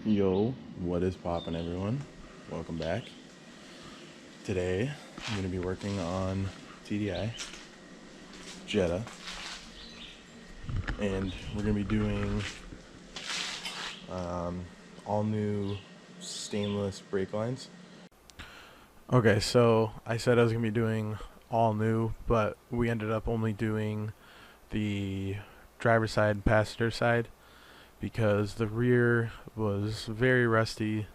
Yo, what is poppin', everyone? Welcome back. Today, I'm going to be working on TDI, Jetta, and we're going to be doing all new stainless brake lines. Okay, so I said I was going to be doing all new, but we ended up only doing the driver's side and passenger side because the rear was very rusty.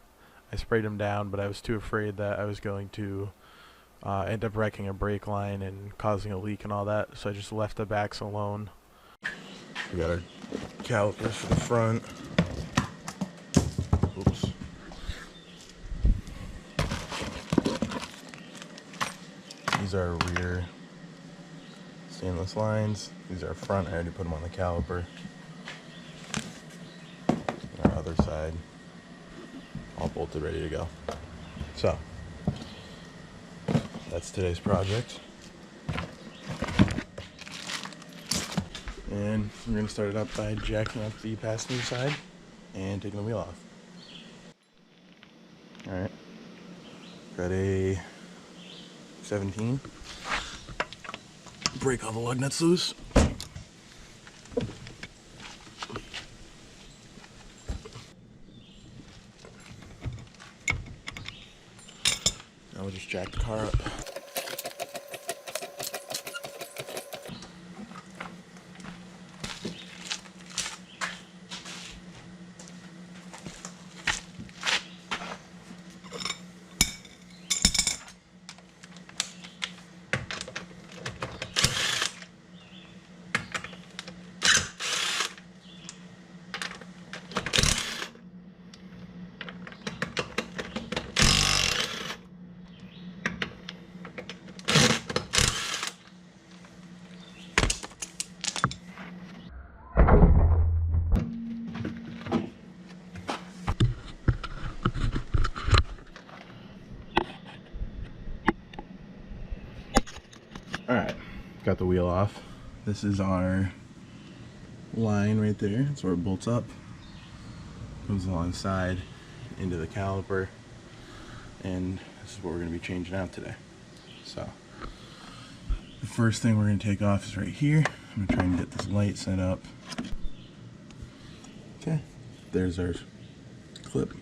I sprayed them down, but I was too afraid that I was going to end up wrecking a brake line and causing a leak and all that, so I just left the backs alone. We got our calipers for the front. Oops. These are rear stainless lines. These are front. I already put them on the caliper. Our other side, all bolted, ready to go. So that's today's project, and we're going to start it up by jacking up the passenger side and taking the wheel off. Alright, got a 17, break all the lug nuts loose. Now we'll just jack the car up. Alright, got the wheel off. This is our line right there. That's where it bolts up. Goes alongside into the caliper. And this is what we're going to be changing out today. So, the first thing we're going to take off is right here. I'm going to try and get this light set up. Okay, there's our clip.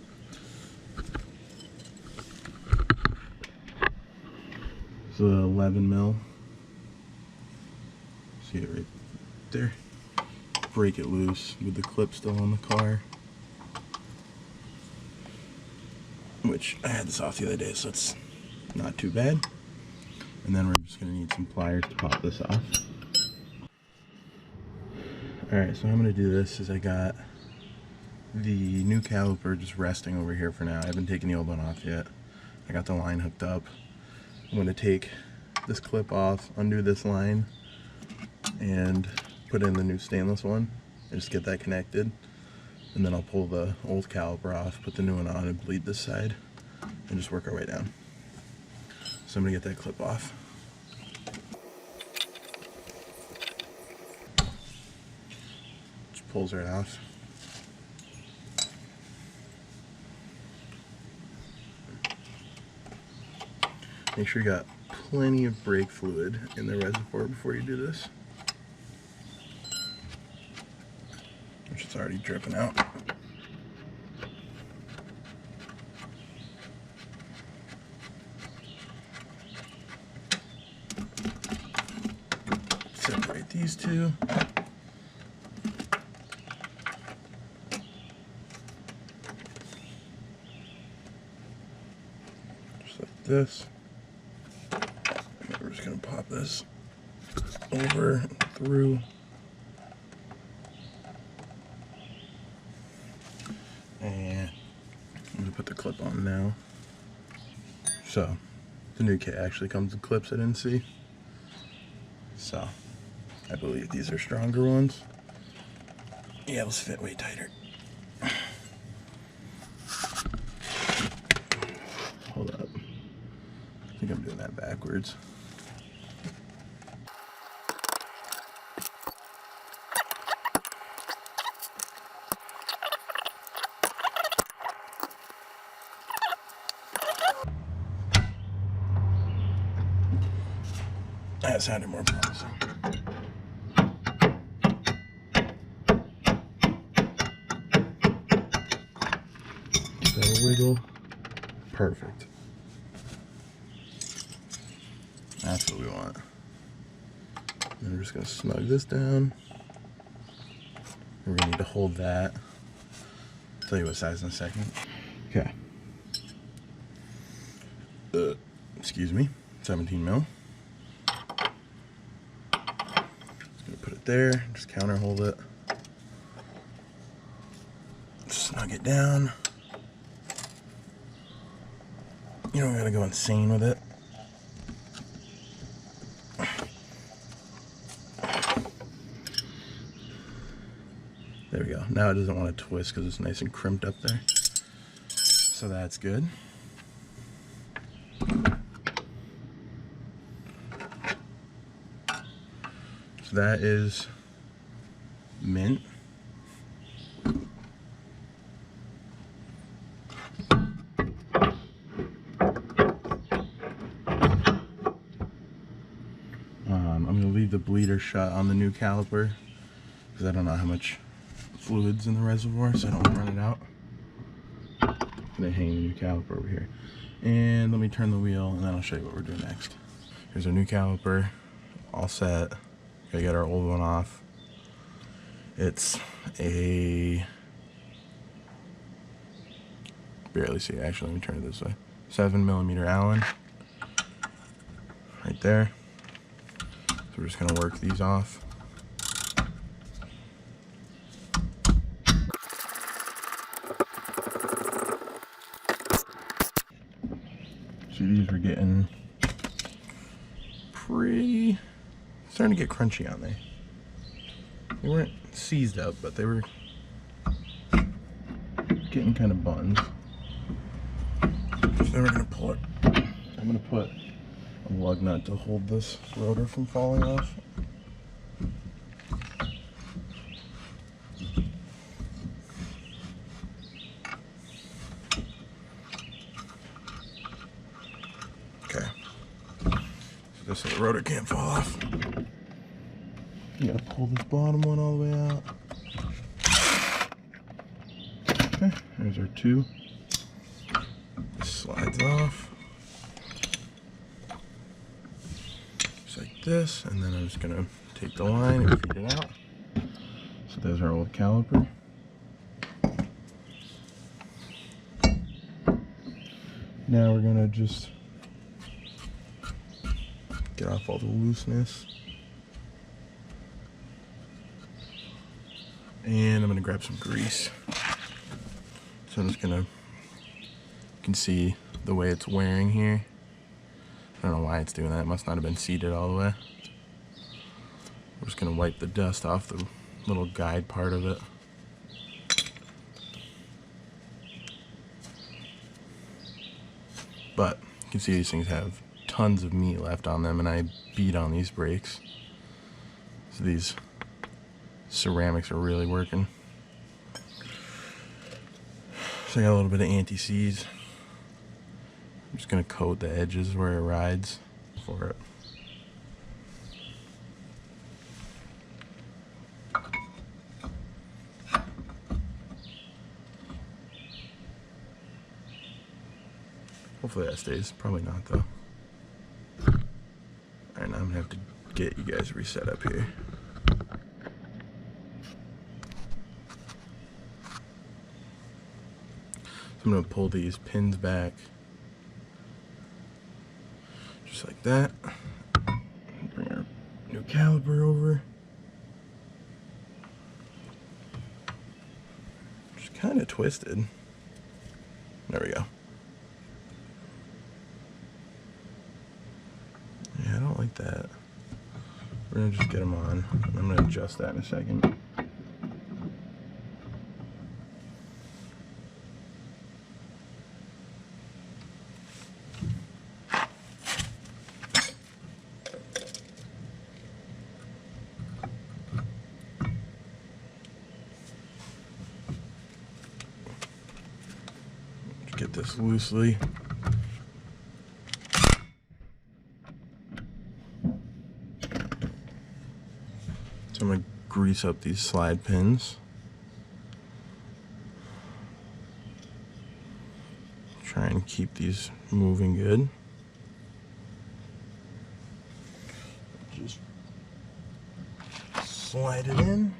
It's 11 mil. See it right there. Break it loose with the clip still on the car. Which I had this off the other day, so it's not too bad. And then we're just going to need some pliers to pop this off. Alright, so how I'm going to do this is I got the new caliper just resting over here for now. I haven't taken the old one off yet. I got the line hooked up. I'm going to take this clip off, undo this line, and put in the new stainless one and just get that connected, and then I'll pull the old caliper off, put the new one on, and bleed this side and just work our way down. So I'm gonna get that clip off. Just pulls right off. Make sure you got plenty of brake fluid in the reservoir before you do this. It's already dripping out. Separate these two. Just like this. And we're just going to pop this over and through. And I'm going to put the clip on now. So, the new kit actually comes with clips I didn't see. So, I believe these are stronger ones. Yeah, those fit way tighter. Hold up. I think I'm doing that backwards. That sounded more promising. Give that a wiggle. Perfect. That's what we want. And we're just gonna snug this down. We're gonna need to hold that. I'll tell you what size in a second. Okay. Excuse me, 17 mil. Just gonna put it there, just counter hold it. Snug it down. You don't gotta go insane with it. There we go. Now it doesn't want to twist because it's nice and crimped up there. So that's good. So that is mint. I'm going to leave the bleeder shut on the new caliper because I don't know how much fluid's in the reservoir, so I don't run it out. I'm going to hang the new caliper over here. And let me turn the wheel and then I'll show you what we're doing next. Here's our new caliper, all set. Gotta get our old one off. It's a, barely see, actually let me turn it this way. 7mm Allen, right there. So we're just gonna work these off. See, these were getting pretty, starting to get crunchy on there. They weren't seized up, but they were getting kind of buns. So then we're gonna pull it. I'm gonna put a lug nut to hold this rotor from falling off. Okay. So this way the rotor can't fall off. You gotta pull this bottom one all the way out. Okay, there's our two. This slides off. Just like this, and then I'm just gonna take the line and feed it out. So there's our old caliper. Now we're gonna just get off all the looseness. And I'm gonna grab some grease. So I'm just gonna, you can see the way it's wearing here. I don't know why it's doing that. It must not have been seated all the way. We're just gonna wipe the dust off the little guide part of it. But you can see these things have tons of meat left on them, and I beat on these brakes. So these ceramics are really working. So I got a little bit of anti-seize. I'm just gonna coat the edges where it rides for it. Hopefully that stays. Probably not though. Alright, now I'm gonna have to get you guys reset up here. So I'm going to pull these pins back, just like that. Bring our new caliper over. Just kind of twisted. There we go. Yeah, I don't like that. We're going to just get them on. I'm going to adjust that in a second. Get this loosely. grease up these slide pins. Try and keep these moving good. Just slide it in.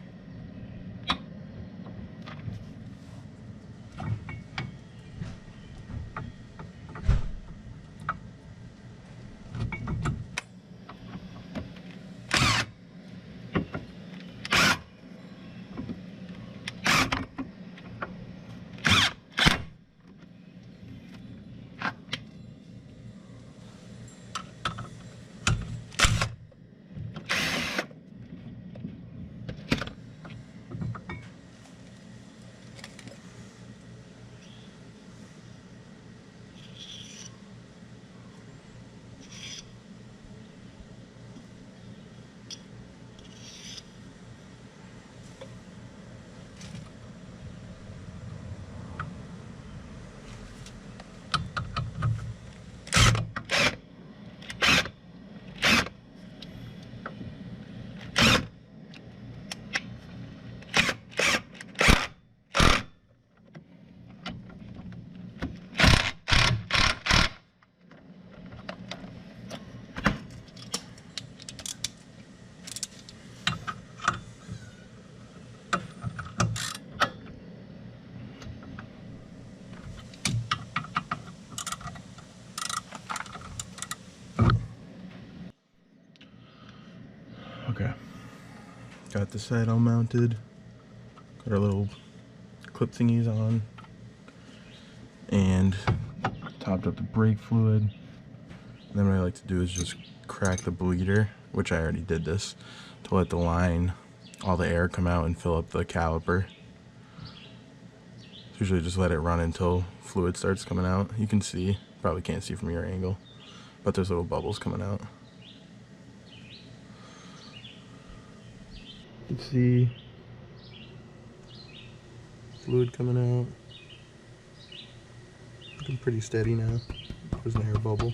Okay, got the side all mounted, got our little clip thingies on, and topped up the brake fluid. And then what I like to do is just crack the bleeder, which I already did this, to let the line, all the air come out and fill up the caliper. Usually just let it run until fluid starts coming out. You can see, probably can't see from your angle, but there's little bubbles coming out. You can see fluid coming out. Looking pretty steady now. There's an air bubble.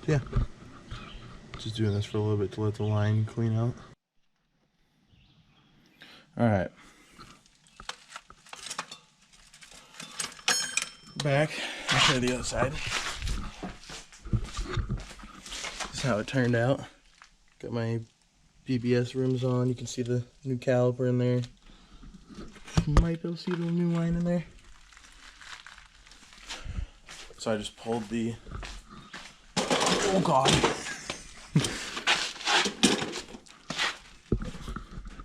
Yeah. Just doing this for a little bit to let the line clean out. Alright. Back. I'll show you the other side. This is how it turned out. Got my BBS rims on. You can see the new caliper in there. You might be able to see the new line in there. So I just pulled the... Oh god!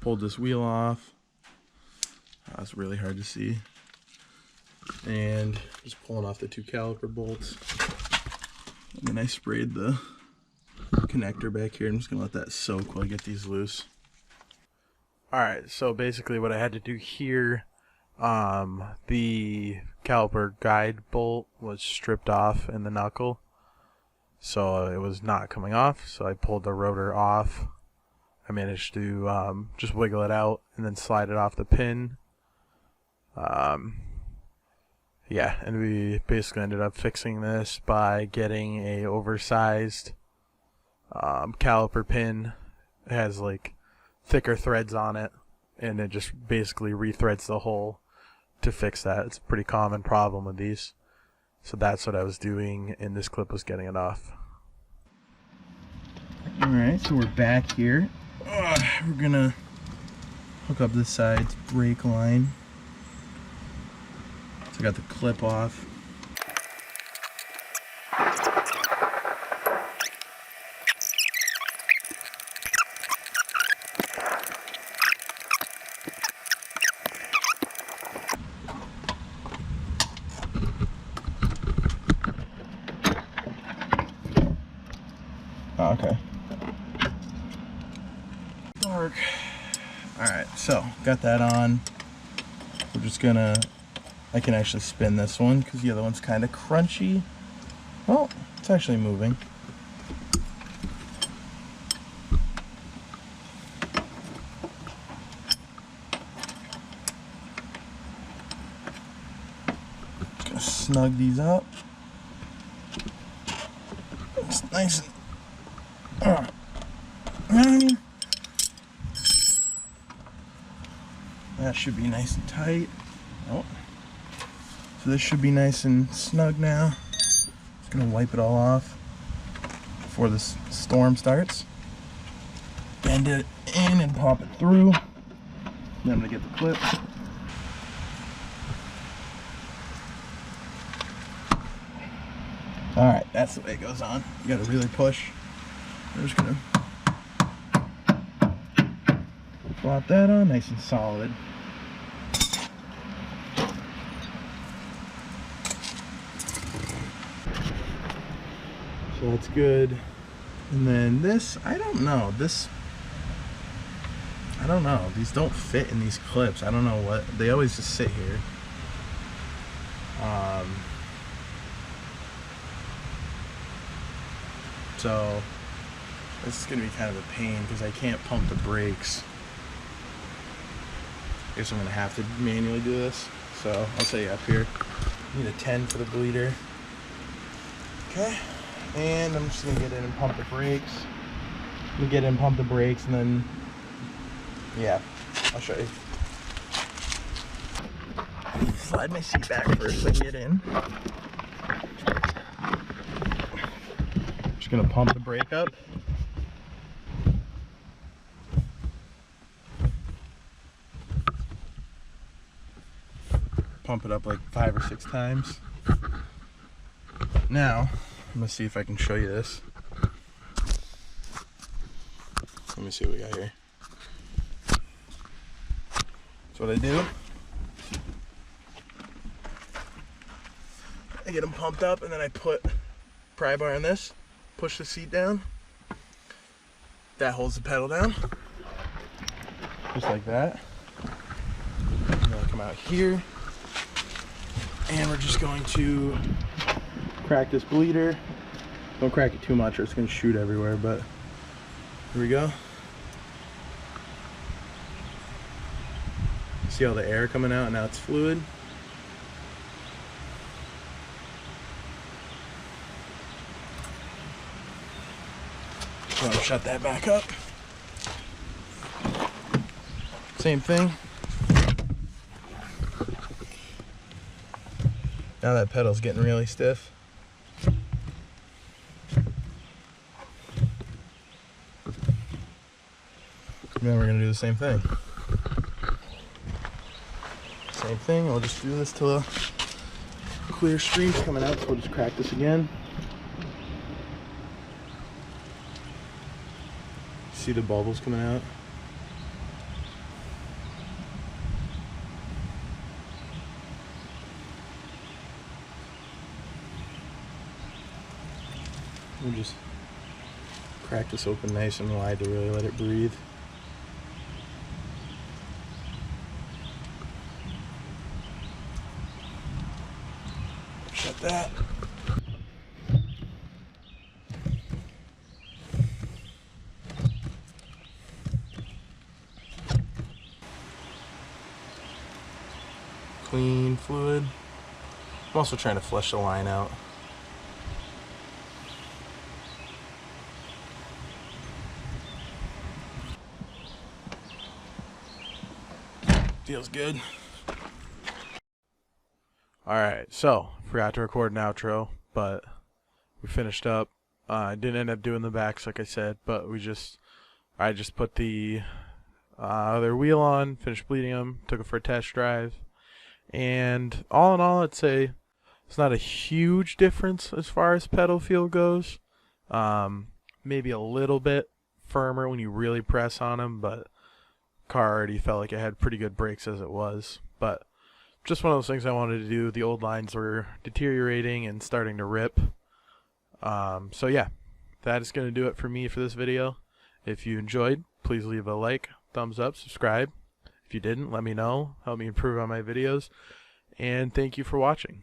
Pulled this wheel off. That's really hard to see. And just pulling off the two caliper bolts. And then I sprayed the connector back here. I'm just gonna let that soak while I get these loose. Alright, so basically what I had to do here, the caliper guide bolt was stripped off in the knuckle, so it was not coming off, so I pulled the rotor off. I managed to just wiggle it out and then slide it off the pin. Yeah, and we basically ended up fixing this by getting a oversized caliper pin. It has like thicker threads on it, and it just basically rethreads the hole to fix that. It's a pretty common problem with these. So that's what I was doing, and this clip was getting it off. Alright, so we're back here. We're gonna hook up this side's brake line. So I got the clip off. Oh, okay. Dark. Alright, so got that on. We're just gonna... I can actually spin this one because the other one's kind of crunchy. Well, it's actually moving. Just gonna snug these up. It's nice and on. That should be nice and tight. Oh. So this should be nice and snug now. Just gonna wipe it all off before this storm starts. Bend it in and pop it through. Then I'm gonna get the clip. Alright, that's the way it goes on. You gotta really push. We're just gonna plop that on nice and solid. So that's good. And then this, I don't know. I don't know. These don't fit in these clips. I don't know what. They always just sit here. So this is going to be kind of a pain because I can't pump the brakes. I guess I'm going to have to manually do this. So I'll say up here. Need a 10 for the bleeder. Okay. And I'm just going to get in and pump the brakes. I'm going to get in and pump the brakes and then, yeah, I'll show you. Slide my seat back first so I can get in. Just going to pump the brake up. Pump it up like 5 or 6 times. Now, I'm going to see if I can show you this. Let me see what we got here. So what I do, I get them pumped up and then I put pry bar on this, push the seat down. That holds the pedal down. Just like that. And then I come out here. And we're just going to crack this bleeder. Don't crack it too much or it's going to shoot everywhere, but here we go. See all the air coming out, and now it's fluid. So I'll shut that back up. Same thing. Now that pedal's getting really stiff. And then we're going to do the same thing. Same thing, we'll just do this till a clear stream's coming out, so we'll just crack this again. See the bubbles coming out? We'll just crack this open nice and wide to really let it breathe. Shut that. Clean fluid. I'm also trying to flush the line out. Feels good. Alright, so forgot to record an outro, but we finished up. I didn't end up doing the backs like I said, but I just put the other wheel on, finished bleeding them, took it for a test drive, and all in all I'd say it's not a huge difference as far as pedal feel goes. Maybe a little bit firmer when you really press on them, but car already felt like it had pretty good brakes as it was. But just one of those things I wanted to do. The old lines were deteriorating and starting to rip. So yeah, that is going to do it for me for this video. If you enjoyed, please leave a like, thumbs up, subscribe. If you didn't, let me know. Help me improve on my videos. And thank you for watching.